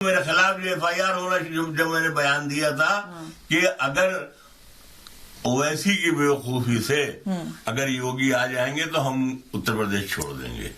मेरे खिलाफ ये FIR होना, जब मैंने बयान दिया था कि अगर ओवैसी की बेवकूफी से अगर योगी आ जाएंगे तो हम उत्तर प्रदेश छोड़ देंगे।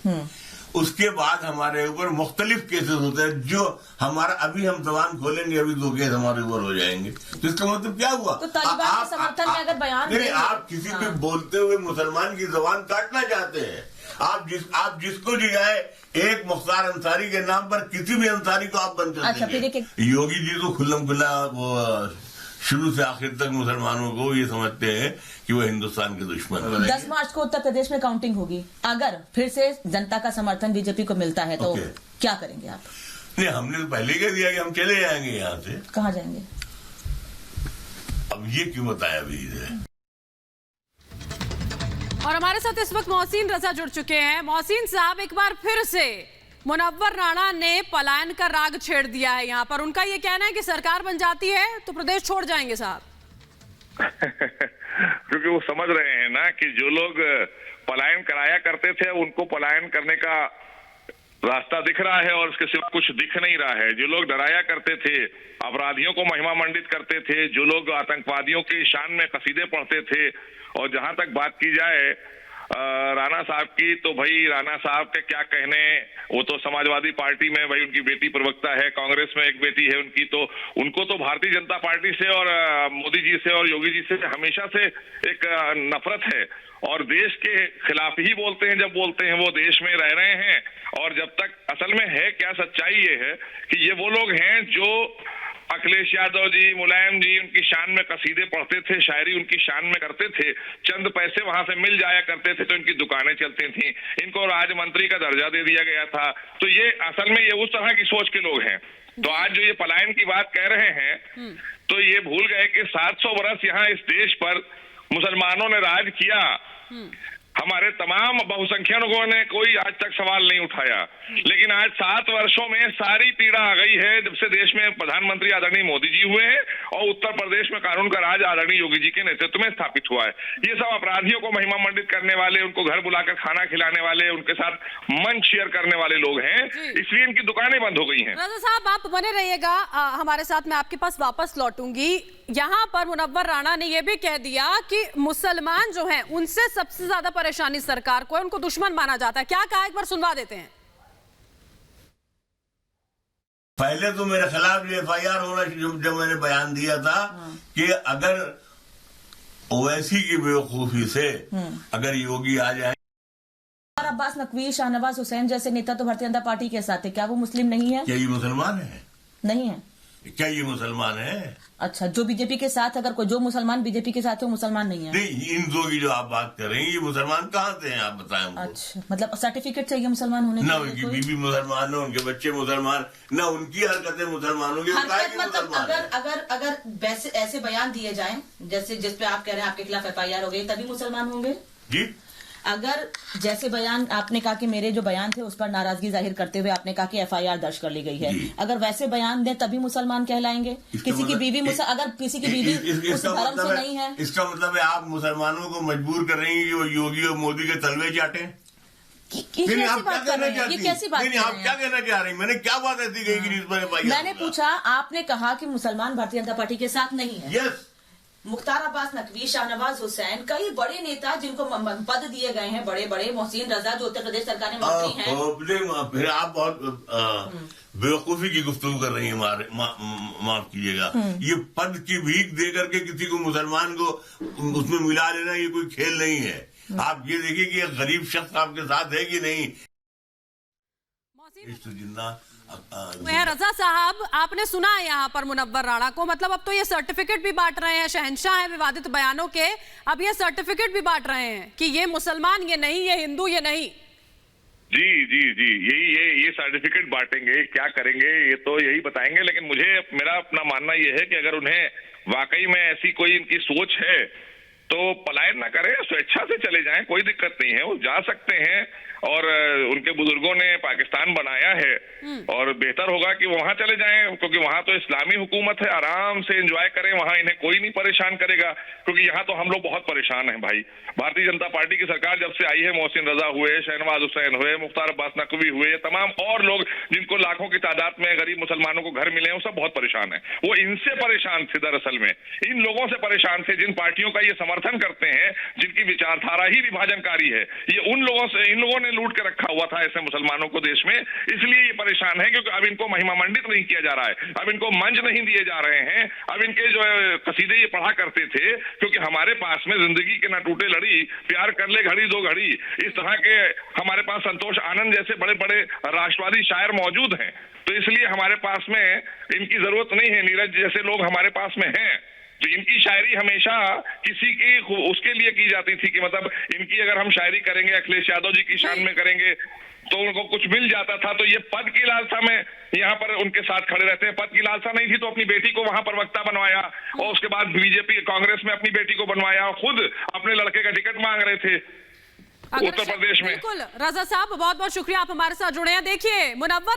उसके बाद हमारे ऊपर मुख्तलिफ केसेस होते हैं, जो हमारा अभी हम जबान खोलेंगे अभी 2 केस हमारे ऊपर हो जाएंगे। तो इसका मतलब क्या हुआ? तो तालिबान के समर्थन में अगर बयान नहीं, आप किसी भी बोलते हुए मुसलमान की जबान काटना चाहते हैं। आप जिसको जिगाए, एक मुख्तार अंसारी के नाम पर किसी भी अंसारी को आप बंद कर देंगे। योगी जी तो खुल्लम खुल्ला वो शुरू से आखिर तक मुसलमानों को ये समझते हैं कि वो हिंदुस्तान के दुश्मन हैं। 10 मार्च को उत्तर प्रदेश में काउंटिंग होगी, अगर फिर से जनता का समर्थन बीजेपी को मिलता है तो क्या करेंगे आप? नहीं, हमने तो पहले कह दिया कि हम चले जाएंगे यहाँ से। कहाँ जाएंगे? अब ये क्यों बताया अभी है? और हमारे साथ इस वक्त मोहसिन रजा जुड़ चुके हैं। मोहसिन साहब, एक बार फिर से मुनव्वर राणा ने पलायन का राग छेड़ दिया है यहाँ पर। उनका ये कहना है कि सरकार बन जाती है तो प्रदेश छोड़ जाएंगे साहब। क्योंकि वो समझ रहे हैं ना कि जो लोग पलायन कराया करते थे उनको पलायन करने का रास्ता दिख रहा है और उसके सिवा कुछ दिख नहीं रहा है। जो लोग डराया करते थे, अपराधियों को महिमा मंडित करते थे, जो लोग आतंकवादियों की शान में कसीदे पढ़ते थे, और जहां तक बात की जाए राणा साहब की, तो भाई राणा साहब के क्या कहने, वो तो समाजवादी पार्टी में भाई उनकी बेटी प्रवक्ता है, कांग्रेस में एक बेटी है उनकी, तो उनको तो भारतीय जनता पार्टी से और मोदी जी से और योगी जी से हमेशा से एक नफरत है और देश के खिलाफ ही बोलते हैं। जब बोलते हैं वो देश में रह रहे हैं, और जब तक असल में है क्या, सच्चाई ये है कि ये वो लोग हैं जो अखिलेश यादव जी, मुलायम जी उनकी शान में कसीदे पढ़ते थे, शायरी उनकी शान में करते थे, चंद पैसे वहां से मिल जाया करते थे तो इनकी दुकानें चलती थी, इनको राज्य मंत्री का दर्जा दे दिया गया था। तो ये असल में ये उस तरह की सोच के लोग हैं। तो आज जो ये पलायन की बात कह रहे हैं, तो ये भूल गए कि 700 वर्ष यहाँ इस देश पर मुसलमानों ने राज किया। हमारे तमाम बहुसंख्यकों ने कोई आज तक सवाल नहीं उठाया, लेकिन आज 7 वर्षों में सारी पीड़ा आ गई है जब से देश में प्रधानमंत्री आदरणीय मोदी जी हुए हैं और उत्तर प्रदेश में कानून का राज आदरणीय योगी जी के नेतृत्व में स्थापित हुआ है। ये सब अपराधियों को महिमा मंडित करने वाले, उनको घर बुलाकर खाना खिलाने वाले, उनके साथ मंच शेयर करने वाले लोग हैं, इसलिए इनकी दुकानें बंद हो गई हैं। रजा साहब, आप बने रहिएगा हमारे साथ, मैं आपके पास वापस लौटूंगी। यहाँ पर मुनव्वर राणा ने यह भी कह दिया कि मुसलमान जो हैं उनसे सबसे ज्यादा परेशानी सरकार को है, उनको दुश्मन माना जाता है। क्या कहा, एक बार सुनवा देते हैं। पहले तो मेरे खिलाफ ये FIR होना, जब मैंने बयान दिया था कि अगर ओवैसी की बेवकूफी से अगर योगी आ जाए। अब्बास नकवी, शाहनवाज हुसैन जैसे नेता तो भारतीय जनता पार्टी के साथ है, क्या वो मुस्लिम नहीं है? क्या ये मुसलमान है? नहीं है। क्या ये मुसलमान है? अच्छा, जो बीजेपी के साथ, अगर कोई जो मुसलमान बीजेपी के साथ है वो मुसलमान नहीं है? नहीं, इन दो की जो आप बात कर रहे हैं, ये मुसलमान कहाँ से हैं आप बताएं हमको। अच्छा, मतलब सर्टिफिकेट चाहिए मुसलमान होने ना उनकी बीवी मुसलमान, ना उनके बच्चे मुसलमान, ना उनकी हरकतें मुसलमानों की। मतलब अगर ऐसे बयान दिए जाएं जैसे जिस पे आप कह रहे हैं आपके खिलाफ FIR हो गई, तभी मुसलमान होंगे जी? अगर जैसे बयान आपने कहा कि मेरे जो बयान थे उस पर नाराजगी जाहिर करते हुए आपने कहा कि FIR दर्ज कर ली गई है, अगर वैसे बयान दें तभी मुसलमान कहलाएंगे? किसी की बीवी अगर किसी की बीवी उस धर्म से नहीं है, इसका मतलब है आप मुसलमानों को मजबूर कर रही हैं कि वो योगी और मोदी के तलवे चाटे। ये कैसी बात? आप क्या कहना चाह रही हैं? मैंने क्या बात ऐसी कही कि जिस पर FIR? मैंने पूछा, आपने कहा कि मुसलमान भारतीय जनता पार्टी के साथ नहीं है। यस। मुख्तार अब्बास नकवी, शाहनवाज हुसैन, कई बड़े नेता जिनको पद दिए गए हैं, बड़े बड़े, मोहसिन रजा जो उत्तर प्रदेश सरकार ने मंत्री हैं। फिर आप बहुत बेवकूफी की गुफ्तगू कर रही हैं, माफ कीजिएगा। ये पद की भीख दे करके किसी को मुसलमान को उसमें मिला लेना ये कोई खेल नहीं है। आप ये देखिए कि एक गरीब शख्स आपके साथ है कि नहीं। जिंदा रजा साहब, आपने सुना है यहाँ पर मुनव्वर राणा को, मतलब अब तो ये सर्टिफिकेट भी बांट रहे हैं, शहंशाह है विवादित बयानों के, अब ये सर्टिफिकेट भी बांट रहे हैं कि ये मुसलमान ये नहीं, ये हिंदू ये नहीं। जी जी जी, ये सर्टिफिकेट बांटेंगे, क्या करेंगे ये तो यही बताएंगे। लेकिन मेरा अपना मानना ये है कि अगर उन्हें वाकई में ऐसी कोई इनकी सोच है तो पलायन ना करें, स्वेच्छा से चले जाएं, कोई दिक्कत नहीं है, वो जा सकते हैं। और उनके बुजुर्गों ने पाकिस्तान बनाया है और बेहतर होगा कि वहां चले जाएं, क्योंकि वहां तो इस्लामी हुकूमत है, आराम से एंजॉय करें, वहां इन्हें कोई नहीं परेशान करेगा। क्योंकि यहाँ तो हम लोग बहुत परेशान हैं भाई। भारतीय जनता पार्टी की सरकार जब से आई है, मोहसिन रजा हुए, शहनवाज हुसैन हुए, मुख्तार अब्बास नकवी हुए, तमाम और लोग जिनको लाखों की तादाद में गरीब मुसलमानों को घर मिले हैं, वो सब बहुत परेशान है। वो इनसे परेशान थे, दरअसल में इन लोगों से परेशान थे जिन पार्टियों का ये समर्थन करते हैं, जिनकी विचारधारा ही विभाजनकारी है। ये उन लोगों से, इन लोगों ने लूट के रखा हुआ था ऐसे मुसलमानों को देश में, इसलिए ये परेशान है। क्योंकि अब इनको महिमा मंडित नहीं किया जा रहा है, अब इनको मंच नहीं दिए जा रहे हैं, अब इनके जो कसीदे ये पढ़ा करते थे, क्योंकि हमारे पास में जिंदगी के ना टूटे लड़ी, प्यार कर ले घड़ी दो घड़ी, इस तरह के हमारे पास संतोष आनंद जैसे बड़े बड़े राष्ट्रवादी शायर मौजूद हैं। तो इसलिए हमारे पास में इनकी जरूरत नहीं है, नीरज जैसे लोग हमारे पास में हैं। तो इनकी शायरी हमेशा किसी की उसके लिए की जाती थी कि मतलब इनकी अगर हम शायरी करेंगे, अखिलेश यादव जी की शान में करेंगे तो उनको कुछ मिल जाता था। तो ये पद की लालसा में यहाँ पर उनके साथ खड़े रहते हैं। पद की लालसा नहीं थी तो अपनी बेटी को वहां पर वक्ता बनवाया और उसके बाद बीजेपी कांग्रेस में अपनी बेटी को बनवाया, खुद अपने लड़के का टिकट मांग रहे थे उत्तर प्रदेश में। बिल्कुल रजा साहब, बहुत बहुत शुक्रिया, आप हमारे साथ जुड़े हैं। देखिए मुनव्वर